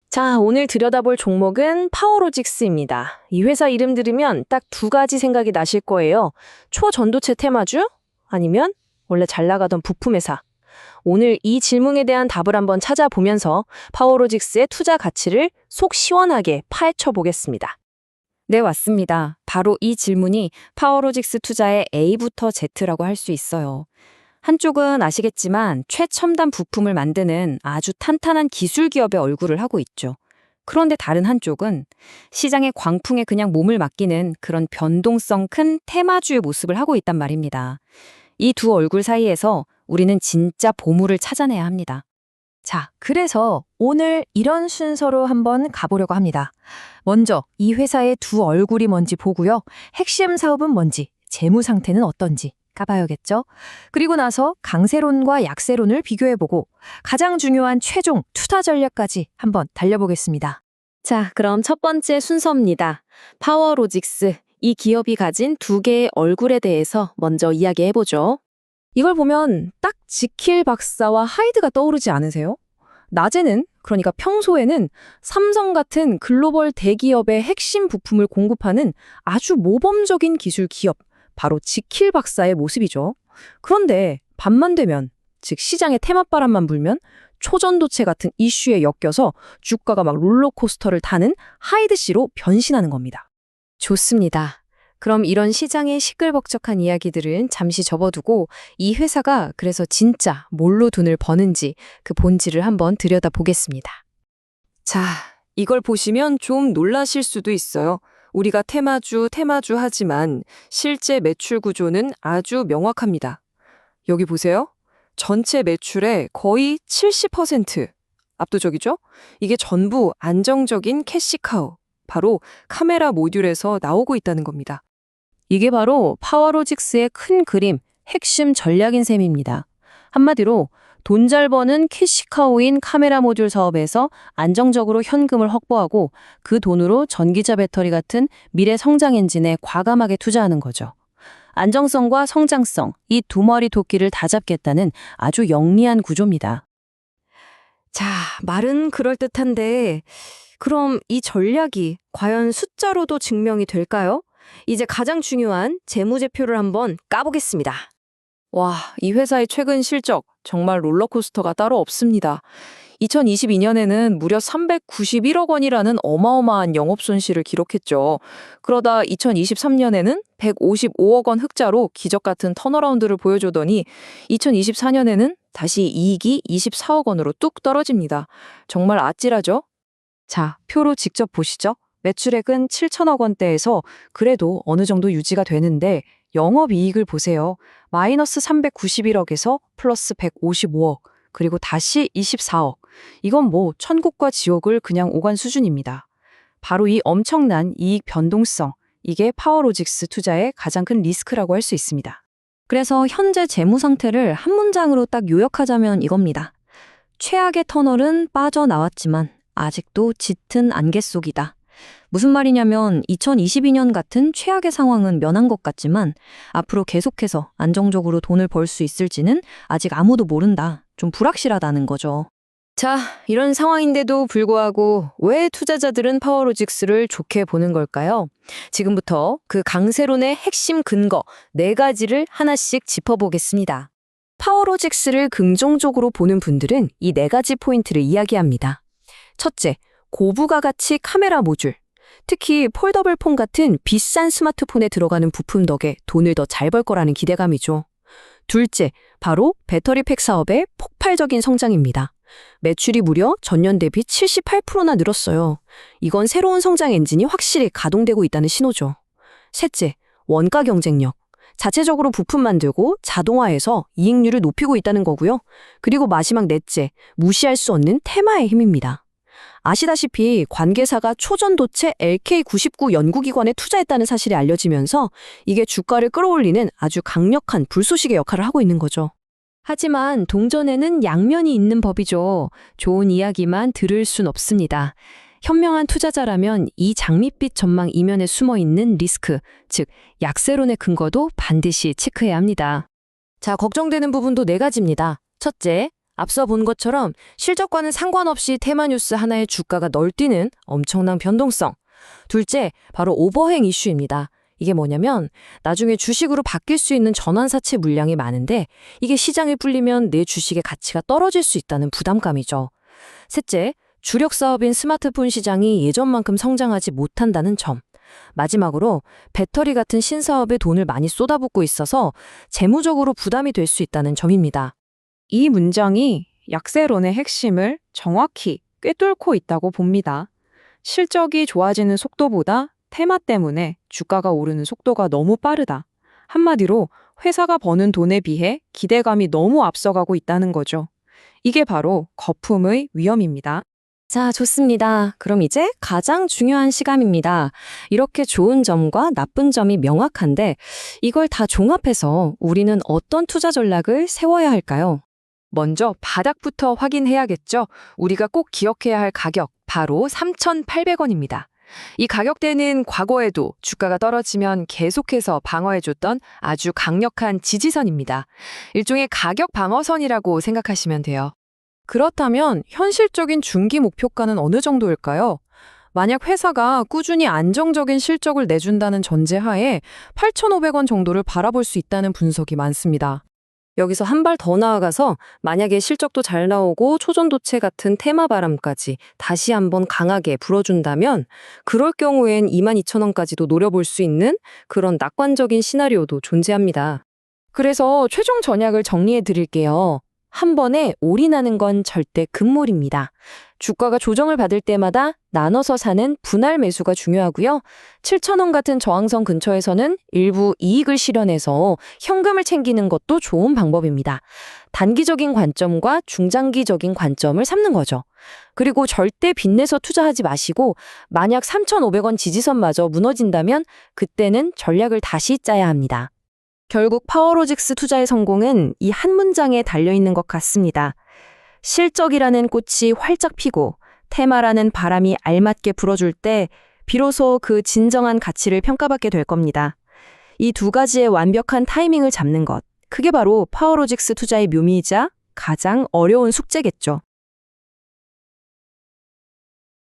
자, 오늘 들여다볼 종목은 파워로직스입니다. 이 회사 이름 들으면 딱 두 가지 생각이 나실 거예요. 초전도체 테마주? 아니면 원래 잘 나가던 부품 회사. 오늘 이 질문에 대한 답을 한번 찾아보면서 파워로직스의 투자 가치를 속 시원하게 파헤쳐 보겠습니다. 네, 맞습니다. 바로 이 질문이 파워로직스 투자의 A부터 Z라고 할 수 있어요. 한쪽은 아시겠지만 최첨단 부품을 만드는 아주 탄탄한 기술 기업의 얼굴을 하고 있죠. 그런데 다른 한쪽은 시장의 광풍에 그냥 몸을 맡기는 그런 변동성 큰 테마주의 모습을 하고 있단 말입니다. 이 두 얼굴 사이에서 우리는 진짜 보물을 찾아내야 합니다. 자, 그래서 오늘 이런 순서로 한번 가보려고 합니다. 먼저 이 회사의 두 얼굴이 뭔지 보고요. 핵심 사업은 뭔지, 재무 상태는 어떤지 까봐야겠죠. 그리고 나서 강세론과 약세론을 비교해보고 가장 중요한 최종 투자 전략까지 한번 달려보겠습니다. 자, 그럼 첫 번째 순서입니다. 파워로직스, 이 기업이 가진 두 개의 얼굴에 대해서 먼저 이야기해보죠. 이걸 보면 딱 지킬 박사와 하이드가 떠오르지 않으세요? 낮에는, 그러니까 평소에는 삼성 같은 글로벌 대기업의 핵심 부품을 공급하는 아주 모범적인 기술 기업, 바로 지킬 박사의 모습이죠. 그런데 밤만 되면, 즉 시장의 테마바람만 불면 초전도체 같은 이슈에 엮여서 주가가 막 롤러코스터를 타는 하이드 씨로 변신하는 겁니다. 좋습니다. 그럼 이런 시장의 시끌벅적한 이야기들은 잠시 접어두고 이 회사가 그래서 진짜 뭘로 돈을 버는지 그 본질을 한번 들여다보겠습니다. 자, 이걸 보시면 좀 놀라실 수도 있어요. 우리가 테마주 하지만 실제 매출 구조는 아주 명확합니다. 여기 보세요. 전체 매출의 거의 70%. 압도적이죠? 이게 전부 안정적인 캐시카우, 바로 카메라 모듈에서 나오고 있다는 겁니다. 이게 바로 파워로직스의 큰 그림, 핵심 전략인 셈입니다. 한마디로 돈 잘 버는 캐시카우인 카메라 모듈 사업에서 안정적으로 현금을 확보하고 그 돈으로 전기차 배터리 같은 미래 성장 엔진에 과감하게 투자하는 거죠. 안정성과 성장성, 이 두 마리 토끼를 다 잡겠다는 아주 영리한 구조입니다. 자, 말은 그럴듯한데 그럼 이 전략이 과연 숫자로도 증명이 될까요? 이제 가장 중요한 재무제표를 한번 까보겠습니다. 와, 이 회사의 최근 실적 정말 롤러코스터가 따로 없습니다. 2022년에는 무려 391억 원이라는 어마어마한 영업손실을 기록했죠. 그러다 2023년에는 155억 원 흑자로 기적 같은 턴어라운드를 보여주더니 2024년에는 다시 이익이 24억 원으로 뚝 떨어집니다. 정말 아찔하죠? 자, 표로 직접 보시죠. 매출액은 7천억 원대에서 그래도 어느 정도 유지가 되는데 영업이익을 보세요. 마이너스 391억에서 플러스 155억, 그리고 다시 24억. 이건 뭐 천국과 지옥을 그냥 오간 수준입니다. 바로 이 엄청난 이익 변동성, 이게 파워로직스 투자의 가장 큰 리스크라고 할 수 있습니다. 그래서 현재 재무 상태를 한 문장으로 딱 요약하자면 이겁니다. 최악의 터널은 빠져나왔지만 아직도 짙은 안개 속이다. 무슨 말이냐면 2022년 같은 최악의 상황은 면한 것 같지만 앞으로 계속해서 안정적으로 돈을 벌 수 있을지는 아직 아무도 모른다. 좀 불확실하다는 거죠. 자, 이런 상황인데도 불구하고 왜 투자자들은 파워로직스를 좋게 보는 걸까요? 지금부터 그 강세론의 핵심 근거 4가지를 하나씩 짚어보겠습니다. 파워로직스를 긍정적으로 보는 분들은 이 4가지 포인트를 이야기합니다. 첫째, 고부가 가치 카메라 모듈. 특히 폴더블 폰 같은 비싼 스마트폰에 들어가는 부품 덕에 돈을 더 잘 벌 거라는 기대감이죠. 둘째, 바로 배터리팩 사업의 폭발적인 성장입니다. 매출이 무려 전년 대비 78%나 늘었어요. 이건 새로운 성장 엔진이 확실히 가동되고 있다는 신호죠. 셋째, 원가 경쟁력. 자체적으로 부품 만들고 자동화해서 이익률을 높이고 있다는 거고요. 그리고 마지막 넷째, 무시할 수 없는 테마의 힘입니다. 아시다시피 관계사가 초전도체 LK99 연구기관에 투자했다는 사실이 알려지면서 이게 주가를 끌어올리는 아주 강력한 불쏘시개 역할을 하고 있는 거죠. 하지만 동전에는 양면이 있는 법이죠. 좋은 이야기만 들을 순 없습니다. 현명한 투자자라면 이 장밋빛 전망 이면에 숨어있는 리스크, 즉 약세론의 근거도 반드시 체크해야 합니다. 자, 걱정되는 부분도 4가지입니다. 첫째, 앞서 본 것처럼 실적과는 상관없이 테마뉴스 하나의 주가가 널뛰는 엄청난 변동성. 둘째, 바로 오버행 이슈입니다. 이게 뭐냐면 나중에 주식으로 바뀔 수 있는 전환사채 물량이 많은데 이게 시장에 불리면 내 주식의 가치가 떨어질 수 있다는 부담감이죠. 셋째, 주력 사업인 스마트폰 시장이 예전만큼 성장하지 못한다는 점. 마지막으로 배터리 같은 신사업에 돈을 많이 쏟아붓고 있어서 재무적으로 부담이 될 수 있다는 점입니다. 이 문장이 약세론의 핵심을 정확히 꿰뚫고 있다고 봅니다. 실적이 좋아지는 속도보다 테마 때문에 주가가 오르는 속도가 너무 빠르다. 한마디로 회사가 버는 돈에 비해 기대감이 너무 앞서가고 있다는 거죠. 이게 바로 거품의 위험입니다. 자, 좋습니다. 그럼 이제 가장 중요한 시간입니다. 이렇게 좋은 점과 나쁜 점이 명확한데 이걸 다 종합해서 우리는 어떤 투자 전략을 세워야 할까요? 먼저 바닥부터 확인해야겠죠. 우리가 꼭 기억해야 할 가격, 바로 3,800원입니다. 이 가격대는 과거에도 주가가 떨어지면 계속해서 방어해줬던 아주 강력한 지지선입니다. 일종의 가격 방어선이라고 생각하시면 돼요. 그렇다면 현실적인 중기 목표가는 어느 정도일까요? 만약 회사가 꾸준히 안정적인 실적을 내준다는 전제하에 8,500원 정도를 바라볼 수 있다는 분석이 많습니다. 여기서 한 발 더 나아가서 만약에 실적도 잘 나오고 초전도체 같은 테마 바람까지 다시 한번 강하게 불어준다면 그럴 경우엔 22,000원까지도 노려볼 수 있는 그런 낙관적인 시나리오도 존재합니다. 그래서 최종 전략을 정리해 드릴게요. 한 번에 올인하는 건 절대 금몰입니다. 주가가 조정을 받을 때마다 나눠서 사는 분할 매수가 중요하고요. 7,000원 같은 저항선 근처에서는 일부 이익을 실현해서 현금을 챙기는 것도 좋은 방법입니다. 단기적인 관점과 중장기적인 관점을 삼는 거죠. 그리고 절대 빚내서 투자하지 마시고 만약 3,500원 지지선마저 무너진다면 그때는 전략을 다시 짜야 합니다. 결국 파워로직스 투자의 성공은 이 한 문장에 달려있는 것 같습니다. 실적이라는 꽃이 활짝 피고 테마라는 바람이 알맞게 불어줄 때 비로소 그 진정한 가치를 평가받게 될 겁니다. 이 두 가지의 완벽한 타이밍을 잡는 것, 그게 바로 파워로직스 투자의 묘미이자 가장 어려운 숙제겠죠.